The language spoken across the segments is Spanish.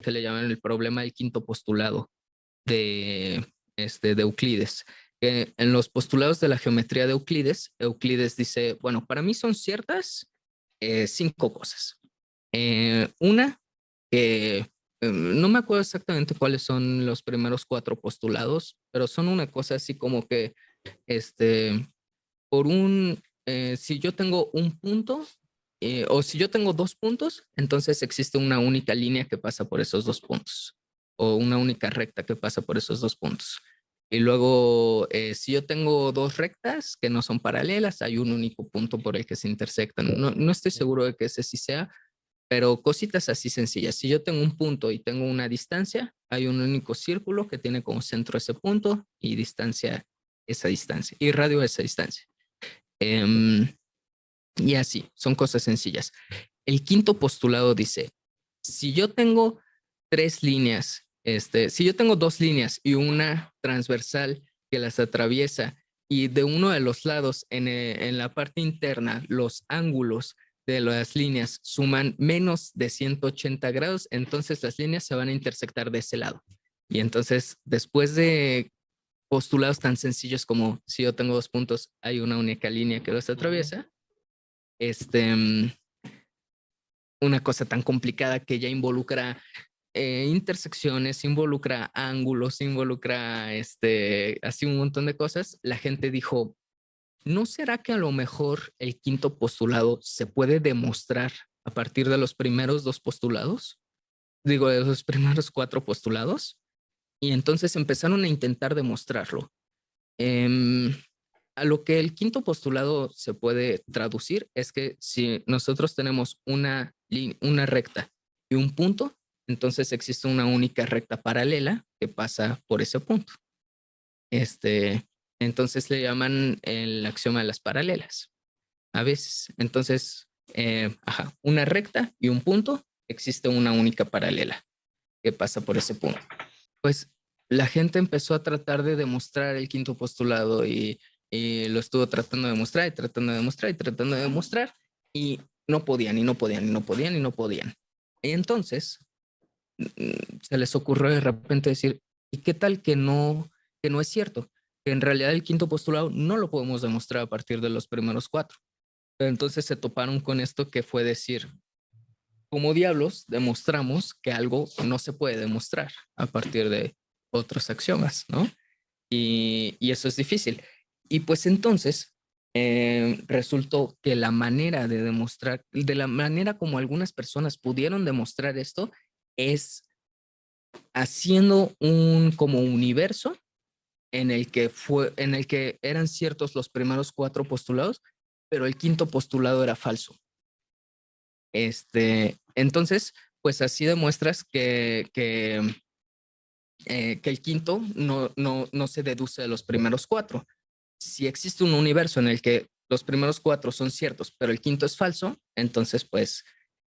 que le llaman el problema del quinto postulado de, de Euclides. En los postulados de la geometría de Euclides, Euclides dice, bueno, para mí son ciertas 5 cosas. Una, que no me acuerdo exactamente cuáles son los primeros 4 postulados, pero son una cosa así como que, por si yo tengo un punto, o si yo tengo 2 puntos, entonces existe una única línea que pasa por esos 2 puntos, o una única recta que pasa por esos 2 puntos. Y luego, si yo tengo 2 rectas que no son paralelas, hay un único punto por el que se intersectan. No estoy seguro de que ese sí sea, pero cositas así sencillas. Si yo tengo un punto y tengo una distancia, hay un único círculo que tiene como centro ese punto y distancia esa distancia, y radio esa distancia. Y así, son cosas sencillas. El quinto postulado dice, si yo tengo 3 líneas, si yo tengo 2 líneas y una transversal que las atraviesa y de uno de los lados en la parte interna los ángulos de las líneas suman menos de 180 grados, entonces las líneas se van a intersectar de ese lado. Y entonces, después de postulados tan sencillos como si yo tengo 2 puntos, hay una única línea que los atraviesa, una cosa tan complicada que ya involucra intersecciones, involucra ángulos, involucra así un montón de cosas, la gente dijo, ¿no será que a lo mejor el quinto postulado se puede demostrar a partir de los primeros 2 postulados? Digo, de los primeros 4 postulados. Y entonces empezaron a intentar demostrarlo. A lo que el quinto postulado se puede traducir es que si nosotros tenemos una recta y un punto, entonces existe una única recta paralela que pasa por ese punto. Entonces le llaman el axioma de las paralelas. A veces, entonces, una recta y un punto, existe una única paralela que pasa por ese punto. Pues la gente empezó a tratar de demostrar el quinto postulado y lo estuvo tratando de demostrar y tratando de demostrar y tratando de demostrar y no podían y no podían y no podían y no podían. Y entonces se les ocurrió de repente decir, ¿y qué tal que no es cierto? Que en realidad el quinto postulado no lo podemos demostrar a partir de los primeros 4. Pero entonces se toparon con esto que fue decir, ¿cómo diablos demostramos que algo no se puede demostrar a partir de otros axiomas, ¿no? Y eso es difícil. Y pues entonces resultó que la manera de demostrar, de la manera como algunas personas pudieron demostrar esto, es haciendo un como universo en el que eran ciertos los primeros 4 postulados, pero el quinto postulado era falso. Entonces, pues así demuestras que el quinto no se deduce de los primeros 4. Si existe un universo en el que los primeros 4 son ciertos, pero el quinto es falso, entonces pues,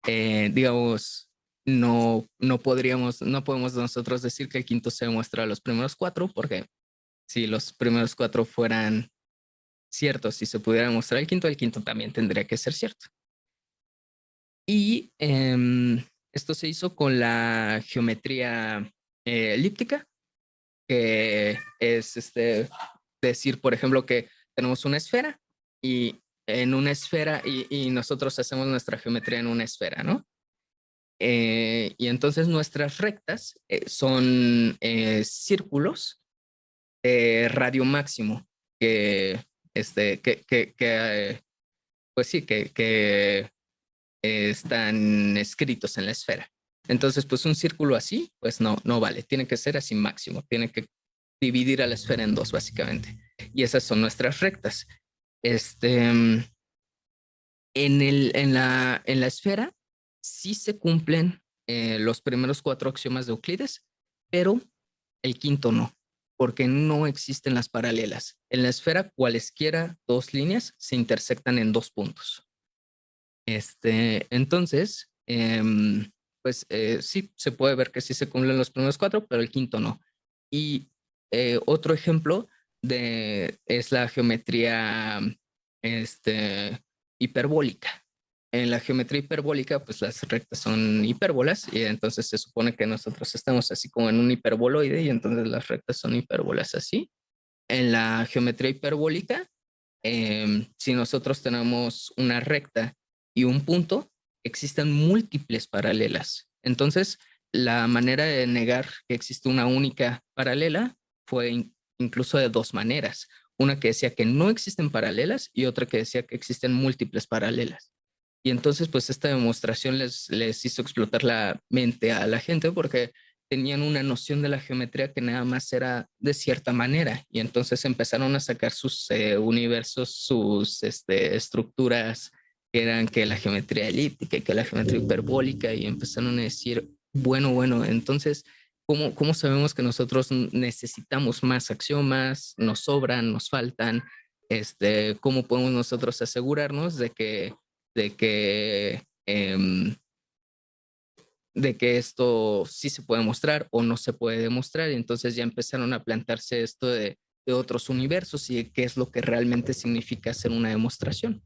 digamos, no podemos nosotros decir que el quinto se demuestra de los primeros 4, porque si los primeros 4 fueran ciertos y se pudiera demostrar el quinto también tendría que ser cierto. Y esto se hizo con la geometría elíptica, que es decir, por ejemplo, que tenemos una esfera y en una esfera y nosotros hacemos nuestra geometría en una esfera, ¿no? Y entonces nuestras rectas son círculos de radio máximo que, pues sí, que están escritos en la esfera. Entonces, pues un círculo así, pues no vale. Tiene que ser así máximo. Tiene que dividir a la esfera en 2, básicamente. Y esas son nuestras rectas. En la esfera sí se cumplen los primeros 4 axiomas de Euclides, pero el quinto no, porque no existen las paralelas. En la esfera, cualesquiera 2 líneas se intersectan en 2 puntos. Entonces, pues sí, se puede ver que sí se cumplen los primeros 4, pero el quinto no. Y otro ejemplo es la geometría hiperbólica. en la geometría hiperbólica, pues las rectas son hipérbolas y entonces se supone que nosotros estamos así como en un hiperboloide y entonces las rectas son hipérbolas así. En la geometría hiperbólica, si nosotros tenemos una recta y un punto, existen múltiples paralelas. Entonces, la manera de negar que existe una única paralela fue incluso de dos maneras. Una que decía que no existen paralelas y otra que decía que existen múltiples paralelas. Y entonces, pues esta demostración les hizo explotar la mente a la gente porque tenían una noción de la geometría que nada más era de cierta manera. Y entonces empezaron a sacar sus universos, sus estructuras, que eran que la geometría elíptica y que la geometría hiperbólica, y empezaron a decir, bueno, entonces, ¿cómo sabemos que nosotros necesitamos más axiomas, nos sobran, nos faltan? ¿Cómo podemos nosotros asegurarnos de que, eh, de que esto sí se puede mostrar o no se puede demostrar? Y entonces ya empezaron a plantearse esto de otros universos y de qué es lo que realmente significa hacer una demostración.